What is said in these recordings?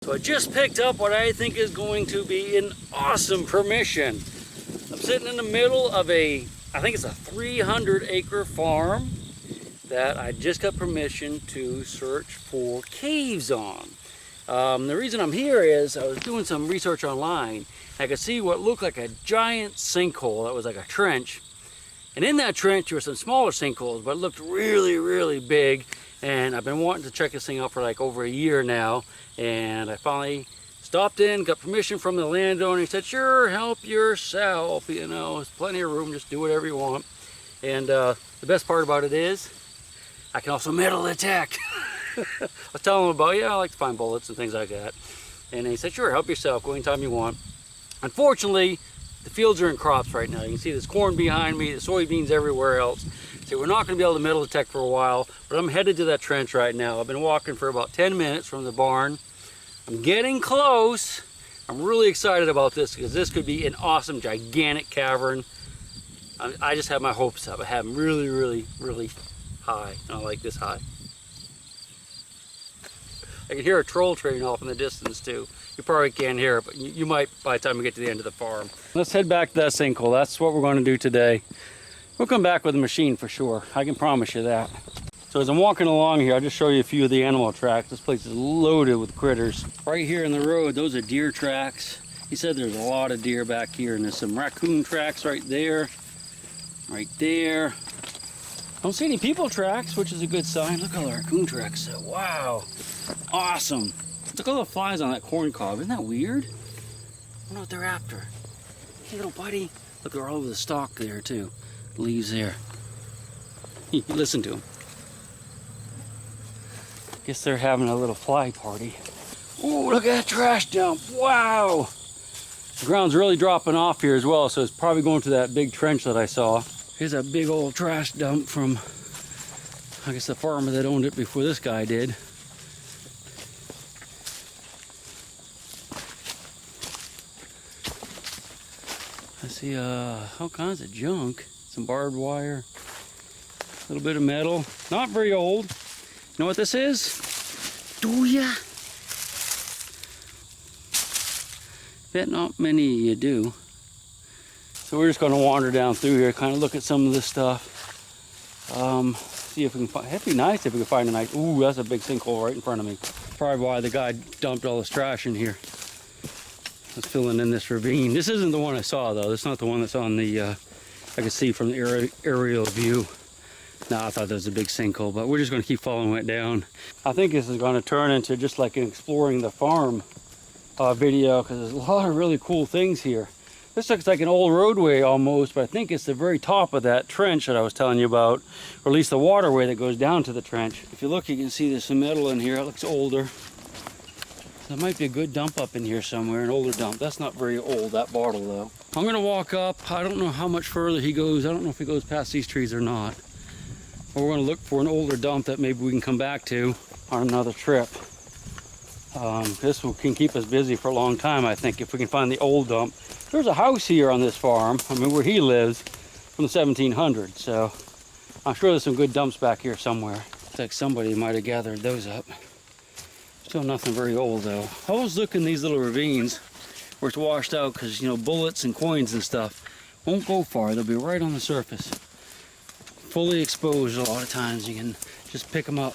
So I just picked up what I think is going to be an awesome permission. I'm sitting in the middle of I think it's a 300-acre farm that I just got permission to search for caves on. The reason I'm here is I was doing some research online. I could see what looked like a giant sinkhole that was like a trench. And in that trench there were some smaller sinkholes, but it looked really, really big. And I've been wanting to check this thing out for like over a year now. And I finally stopped in, got permission from the landowner. He said, sure, help yourself. You know, there's plenty of room, just do whatever you want. And the best part about it is, I can also metal detect. I was telling him about, yeah, I like to find bullets and things like that. And he said, sure, help yourself, go anytime you want. Unfortunately, the fields are in crops right now. You can see there's corn behind me, the soybeans everywhere else. So we're not going to be able to metal detect for a while, but I'm headed to that trench right now. I've been walking for about 10 minutes from the barn. I'm getting close. I'm really excited about this because this could be an awesome, gigantic cavern. I just have my hopes up. I have them really, really, really high. Not like this high. I can hear a troll train off in the distance too. You probably can't hear it, but you might by the time we get to the end of the farm. Let's head back to that sinkhole. That's what we're going to do today. We'll come back with a machine for sure. I can promise you that. So as I'm walking along here, I'll just show you a few of the animal tracks. This place is loaded with critters. Right here in the road, those are deer tracks. He said there's a lot of deer back here, and there's some raccoon tracks right there. Right there. Don't see any people tracks, which is a good sign. Look at all the raccoon tracks. Wow. Awesome. Look at all the flies on that corn cob. Isn't that weird? I wonder what they're after. Hey, little buddy. Look, they're all over the stalk there, too. Leaves there. Listen to them. Guess they're having a little fly party. Oh, look at that trash dump. Wow. The ground's really dropping off here as well, so it's probably going to that big trench that I saw. Here's a big old trash dump from, I guess, the farmer that owned it before this guy did. I see all kinds of junk. Some barbed wire, a little bit of metal. Not very old. You know what this is? Do ya? Bet not many of you do. So we're just going to wander down through here, kind of look at some of this stuff. See if we can find, it'd be nice if we could find a nice, ooh, that's a big sinkhole right in front of me. Probably why the guy dumped all this trash in here. It's filling in this ravine. This isn't the one I saw though. This is not the one that's on the, I can see from the aerial view. No, I thought that was a big sinkhole, but we're just going to keep following it down. I think this is going to turn into just like an exploring the farm video, because there's a lot of really cool things here. This looks like an old roadway almost, but I think it's the very top of that trench that I was telling you about, or at least the waterway that goes down to the trench. If you look, you can see there's some metal in here. It looks older. There might be a good dump up in here somewhere, an older dump. That's not very old, that bottle though. I'm gonna walk up. I don't know how much further he goes. I don't know if he goes past these trees or not. But we're gonna look for an older dump that maybe we can come back to on another trip. This can keep us busy for a long time, I think, if we can find the old dump. There's a house here on this farm, I mean where he lives, from the 1700s, so I'm sure there's some good dumps back here somewhere. Looks like somebody might have gathered those up. Still nothing very old though. I always look in these little ravines where it's washed out, because, you know, bullets and coins and stuff won't go far. They'll be right on the surface. Fully exposed a lot of times. You can just pick them up.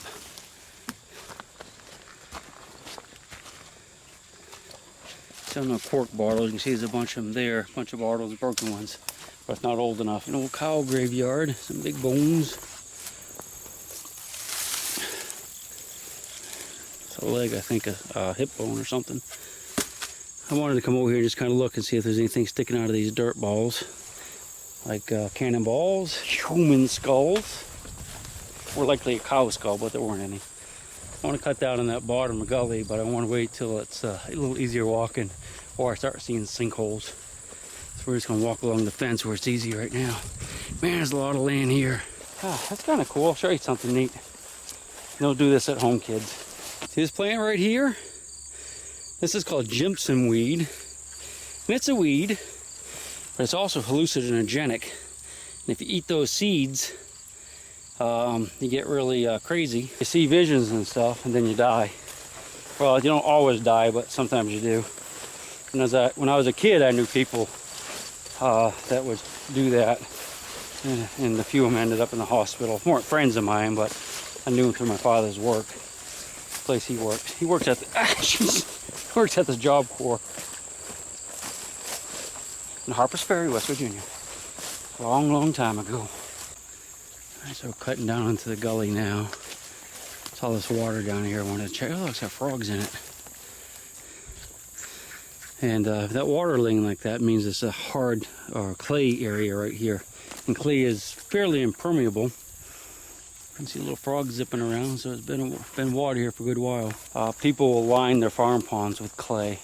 Still no cork bottles. You can see there's a bunch of them there. A bunch of bottles, broken ones. But it's not old enough. An old cow graveyard. Some big bones. It's a leg, I think, a hip bone or something. I wanted to come over here and just kind of look and see if there's anything sticking out of these dirt balls. Like cannonballs, human skulls. Or likely a cow skull, but there weren't any. I want to cut down on that bottom gully, but I want to wait till it's a little easier walking, or I start seeing sinkholes. So we're just going to walk along the fence where it's easy right now. Man, there's a lot of land here. Ah, that's kind of cool. I'll show you something neat. Don't do this at home, kids. See this plant right here? This is called Jimson weed. And it's a weed, but it's also hallucinogenic. And if you eat those seeds, you get really crazy. You see visions and stuff, and then you die. Well, you don't always die, but sometimes you do. And when I was a kid, I knew people that would do that, and a few of them ended up in the hospital. They weren't friends of mine, but I knew them through my father's work. The place he worked. He works at the works at the Job Corps in Harpers Ferry, West Virginia. Long, long time ago. All right, so we're cutting down into the gully now. Saw this water down here. I wanted to check. Oh, it's got frogs in it. And that water laying like that means it's a hard clay area right here. And clay is fairly impermeable. You can see little frogs zipping around, so it's been water here for a good while. People will line their farm ponds with clay.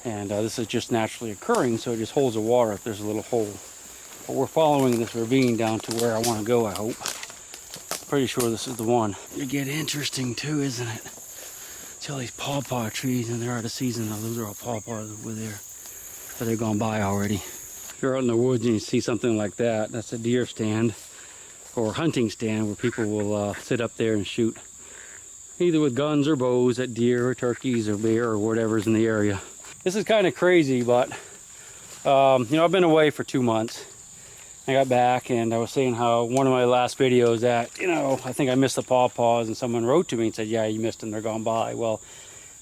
And this is just naturally occurring, so it just holds the water if there's a little hole. But we're following this ravine down to where I want to go, I hope. Pretty sure this is the one. It get interesting too, isn't it? See all these pawpaw trees, and they're out of season now. Those are all pawpaws over there, but they're gone by already. If you're out in the woods and you see something like that, that's a deer stand or hunting stand where people will sit up there and shoot, either with guns or bows at deer or turkeys or bear or whatever's in the area. This is kind of crazy, but you know, I've been away for 2 months. I got back and I was saying how one of my last videos that, you know, I think I missed the pawpaws, and someone wrote to me and said, yeah, you missed them, they're gone by. Well,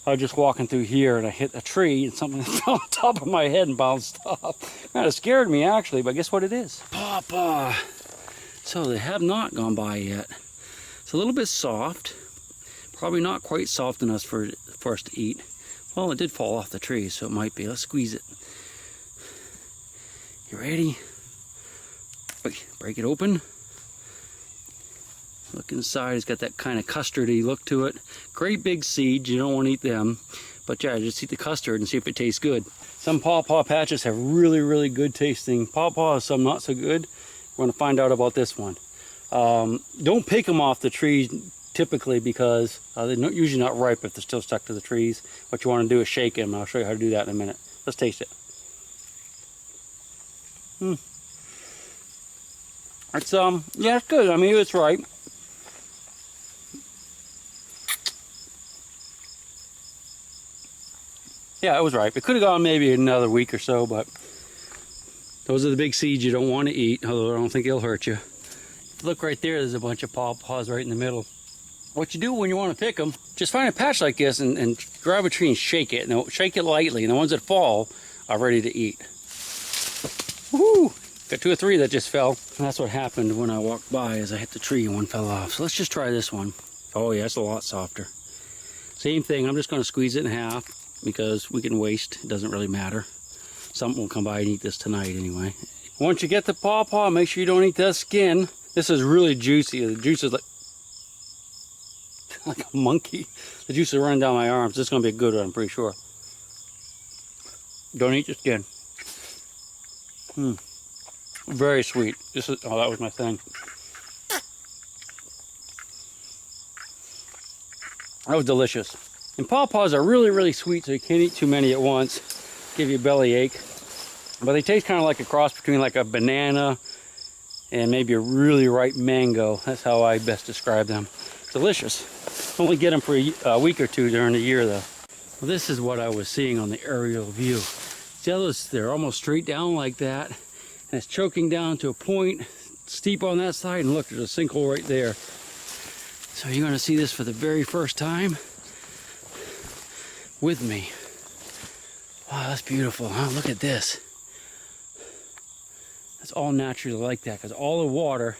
I was just walking through here and I hit a tree and something fell on top of my head and bounced off. Kind of scared me actually, but guess what it is? Pawpaw. So they have not gone by yet. It's a little bit soft, probably not quite soft enough for us to eat. Well, it did fall off the tree, so it might be. Let's squeeze it. You ready? Break it open. Look inside, it's got that kind of custardy look to it. Great big seeds, you don't want to eat them. But yeah, just eat the custard and see if it tastes good. Some pawpaw patches have really, really good tasting pawpaws, some not so good. We're going to find out about this one. Don't pick them off the trees typically because they're usually not ripe if they're still stuck to the trees. What you want to do is shake them. I'll show you how to do that in a minute. Let's taste it. It's yeah, it's good. I mean, it's ripe. Yeah, it was ripe. It could have gone maybe another week or so, but those are the big seeds you don't want to eat, although I don't think it'll hurt you. Look right there, there's a bunch of pawpaws right in the middle. What you do when you want to pick them, just find a patch like this and grab a tree and shake it. And shake it lightly, and the ones that fall are ready to eat. Woohoo! Got 2 or 3 that just fell. And that's what happened when I walked by as I hit the tree and one fell off. So let's just try this one. Oh yeah, it's a lot softer. Same thing, I'm just going to squeeze it in half because we can waste. It doesn't really matter. Something will come by and eat this tonight anyway. Once you get the pawpaw, make sure you don't eat that skin. This is really juicy. The juice is like a monkey. The juice is running down my arms. This is going to be a good one, I'm pretty sure. Don't eat the skin. Very sweet. This is, oh, that was my thing. That was delicious. And pawpaws are really, really sweet, so you can't eat too many at once. Give you a belly ache. But they taste kind of like a cross between like a banana and maybe a really ripe mango. That's how I best describe them. Delicious. Only get them for a week or 2 during the year though. Well, this is what I was seeing on the aerial view. See how they're almost straight down like that? And it's choking down to a point, steep on that side, and look, there's a sinkhole right there. So you're gonna see this for the very first time with me. Wow, that's beautiful, huh? Look at this. That's all naturally like that, because all the water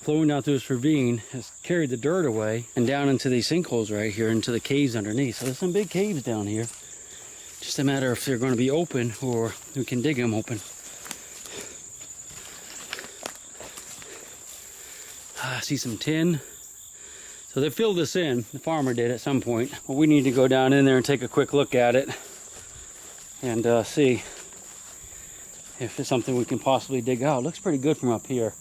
flowing down through this ravine has carried the dirt away and down into these sinkholes right here, into the caves underneath. So there's some big caves down here. Just a matter if they're going to be open or we can dig them open. I see some tin. So they filled this in, the farmer did at some point. Well, we need to go down in there and take a quick look at it and see if it's something we can possibly dig out. It looks pretty good from up here.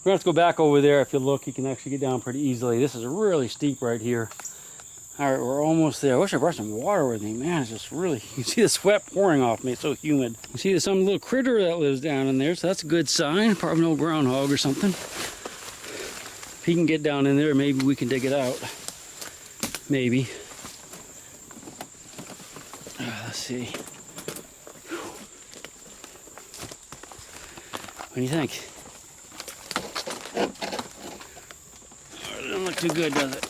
We're gonna have to go back over there. If you look, you can actually get down pretty easily. This is really steep right here. All right, we're almost there. I wish I brought some water with me. Man, it's just really, you can see the sweat pouring off me. It's so humid. You see there's some little critter that lives down in there, so that's a good sign. Probably an old groundhog or something. If he can get down in there, maybe we can dig it out. maybe. Let's see. What do you think? Oh, it doesn't look too good, does it?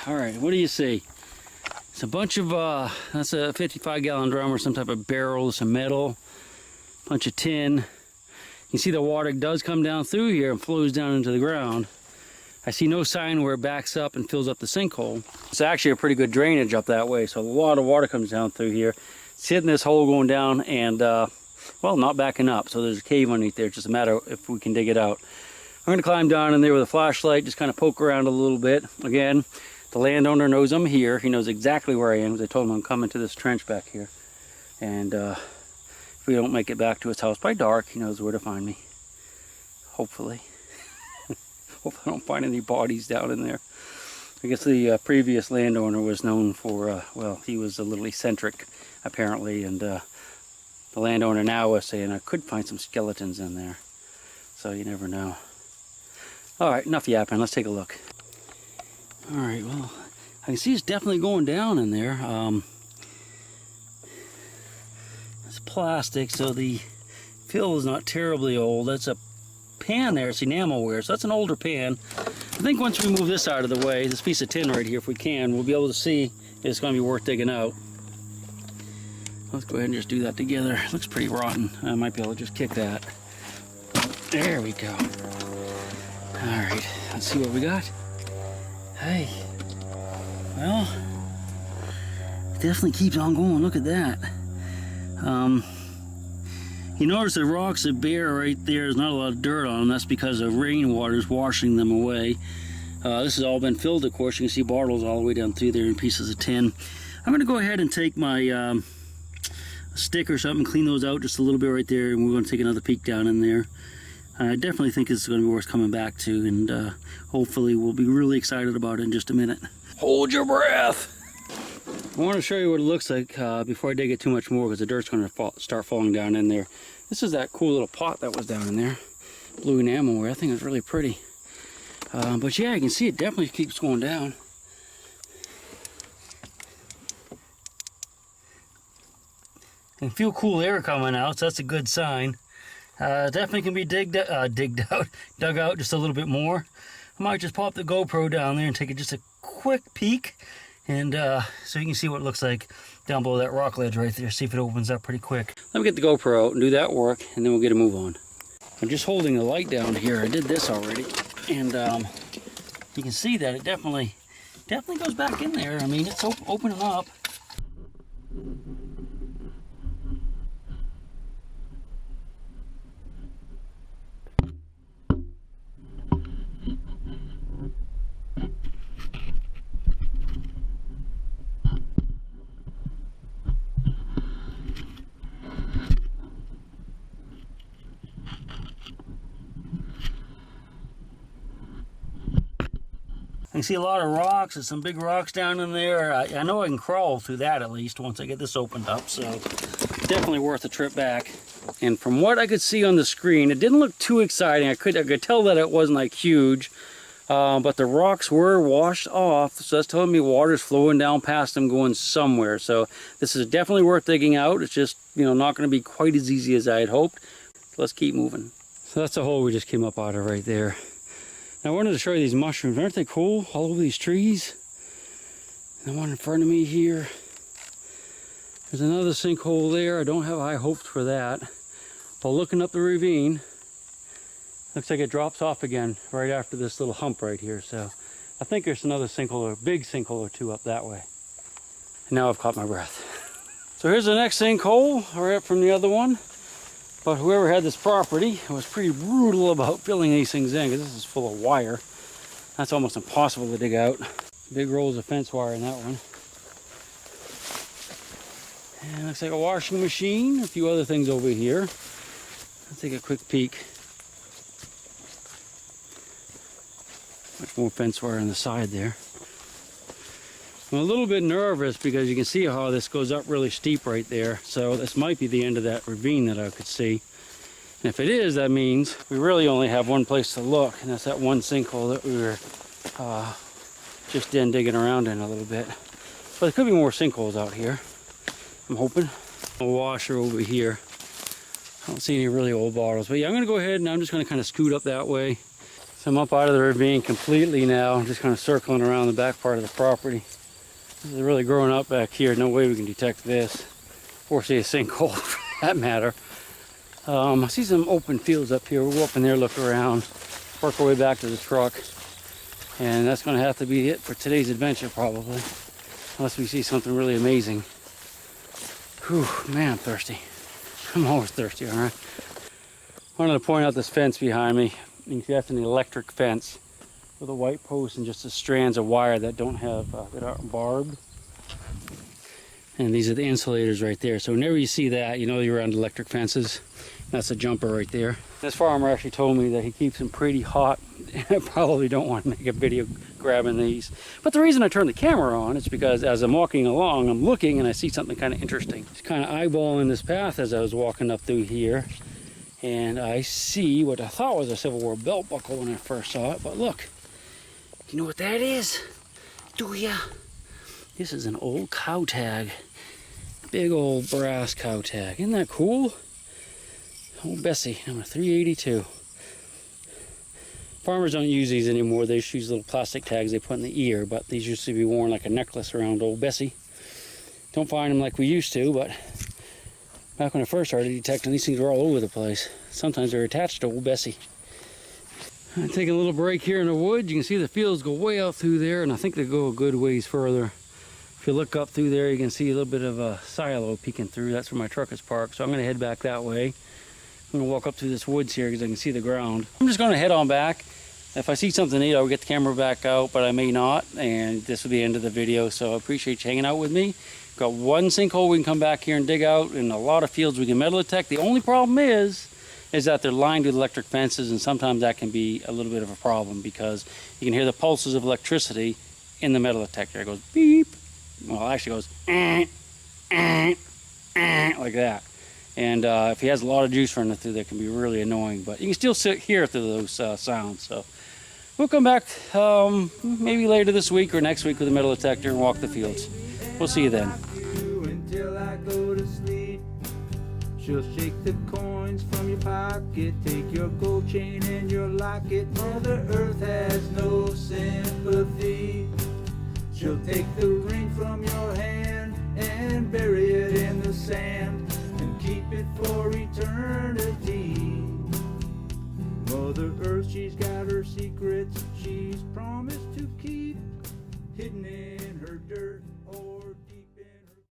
All right, what do you see? It's a bunch of, that's a 55-gallon drum or some type of barrel, some metal, bunch of tin. You see the water does come down through here and flows down into the ground. I see no sign where it backs up and fills up the sinkhole. It's actually a pretty good drainage up that way, so a lot of water comes down through here. It's hitting this hole going down and, well, not backing up. So there's a cave underneath there. It's just a matter of if we can dig it out. I'm gonna climb down in there with a flashlight, just kind of poke around a little bit. Again, the landowner knows I'm here. He knows exactly where I am because I told him I'm coming to this trench back here. And if we don't make it back to his house by dark, he knows where to find me. Hopefully. Hope I don't find any bodies down in there. I guess the previous landowner was known for, well, he was a little eccentric, apparently, and the landowner now was saying I could find some skeletons in there. So you never know. All right, enough yapping. Let's take a look. All right, well, I can see it's definitely going down in there. It's plastic, so the fill is not terribly old. That's a pan there, it's enamelware, so that's an older pan. I think once we move this out of the way, this piece of tin right here, if we can, we'll be able to see if it's going to be worth digging out. Let's go ahead and just do that together. It looks pretty rotten. I might be able to just kick that. There we go. Alright, let's see what we got. Hey, well, it definitely keeps on going. Look at that. You notice the rocks are bare right there. There's not a lot of dirt on them. That's because the rainwater is washing them away. This has all been filled, of course. You can see bottles all the way down through there in pieces of tin. I'm going to go ahead and take my stick or something, clean those out just a little bit right there, and we're going to take another peek down in there. I definitely think it's going to be worth coming back to, and hopefully we'll be really excited about it in just a minute. Hold your breath! I want to show you what it looks like before I dig it too much more, because the dirt's going to start falling down in there. This is that cool little pot that was down in there. Blue enamelware. I think it's really pretty. But yeah, you can see it definitely keeps going down. I can feel cool air coming out, so that's a good sign. Definitely can be dug out just a little bit more. I might just pop the GoPro down there and take just a quick peek, and so you can see what it looks like down below that rock ledge right there. See if it opens up pretty quick. Let me get the GoPro out and do that work, and then we'll get a move on. I'm just holding the light down here. I did this already, and you can see that it definitely goes back in there. I mean, it's opening up. I can see a lot of rocks. There's some big rocks down in there. I know I can crawl through that at least once I get this opened up, so definitely worth a trip back. And from what I could see on the screen, it didn't look too exciting. I could tell that it wasn't like huge, but the rocks were washed off, so that's telling me water's flowing down past them going somewhere. So this is definitely worth digging out. It's just, you know, not going to be quite as easy as I had hoped. Let's keep moving. So that's the hole we just came up out of right there. Now I wanted to show you these mushrooms. Aren't they cool? All over these trees. And the one in front of me here. There's another sinkhole there. I don't have high hopes for that. But looking up the ravine, looks like it drops off again right after this little hump right here. So I think there's another sinkhole, or a big sinkhole or two up that way. And now I've caught my breath. So here's the next sinkhole, right up from the other one. But whoever had this property was pretty brutal about filling these things in, because this is full of wire. That's almost impossible to dig out. Big rolls of fence wire in that one. And it looks like a washing machine, a few other things over here. Let's take a quick peek. Much more fence wire on the side there. I'm a little bit nervous because you can see how this goes up really steep right there. So this might be the end of that ravine that I could see. And if it is, that means we really only have one place to look, and that's that one sinkhole that we were just digging around in a little bit. But there could be more sinkholes out here, I'm hoping. A washer over here. I don't see any really old bottles. But yeah, I'm going to go ahead and I'm just going to kind of scoot up that way. So I'm up out of the ravine completely now. I'm just kind of circling around the back part of the property. This is really growing up back here. No way we can detect this. Or see a sinkhole for that matter. I see some open fields up here. We'll go up in there, look around, work our way back to the truck. And that's going to have to be it for today's adventure probably. Unless we see something really amazing. Whew, man, I'm thirsty. I'm always thirsty, all right? I wanted to point out this fence behind me. You can see that's an electric fence with a white post and just the strands of wire that don't have, that aren't barbed. And these are the insulators right there. So whenever you see that, you know you're around electric fences. That's a jumper right there. This farmer actually told me that he keeps them pretty hot. I probably don't want to make a video grabbing these. But the reason I turned the camera on is because as I'm walking along, I'm looking and I see something kind of interesting. Just kind of eyeballing this path as I was walking up through here. And I see what I thought was a Civil War belt buckle when I first saw it. But look, you know what that is? Do ya? This is an old cow tag. Big old brass cow tag. Isn't that cool? Old Bessie, number 382. Farmers don't use these anymore. They just use little plastic tags they put in the ear, but these used to be worn like a necklace around old Bessie. Don't find them like we used to, but back when I first started detecting, these things were all over the place. Sometimes they're attached to old Bessie. I'm taking a little break here in the woods. You can see the fields go way out through there, and I think they go a good ways further. If you look up through there, you can see a little bit of a silo peeking through. That's where my truck is parked, so I'm going to head back that way. I'm going to walk up through this woods here because I can see the ground. I'm just going to head on back. If I see something neat, I'll get the camera back out, but I may not, and this will be the end of the video, so I appreciate you hanging out with me. Got one sinkhole we can come back here and dig out, and a lot of fields we can metal detect. The only problem is that they're lined with electric fences, and sometimes that can be a little bit of a problem because you can hear the pulses of electricity in the metal detector. It goes beep. Well, it actually goes like that. And if he has a lot of juice running through, that can be really annoying. But you can still hear through those sounds. So we'll come back maybe later this week or next week with a metal detector and walk the fields. We'll see you then. Until I go to sleep, she'll shake the coins from your pocket, take your gold chain and your locket. Mother Earth has no sympathy. She'll take the ring from your hand and bury it in the sand and keep it for eternity. Mother Earth, she's got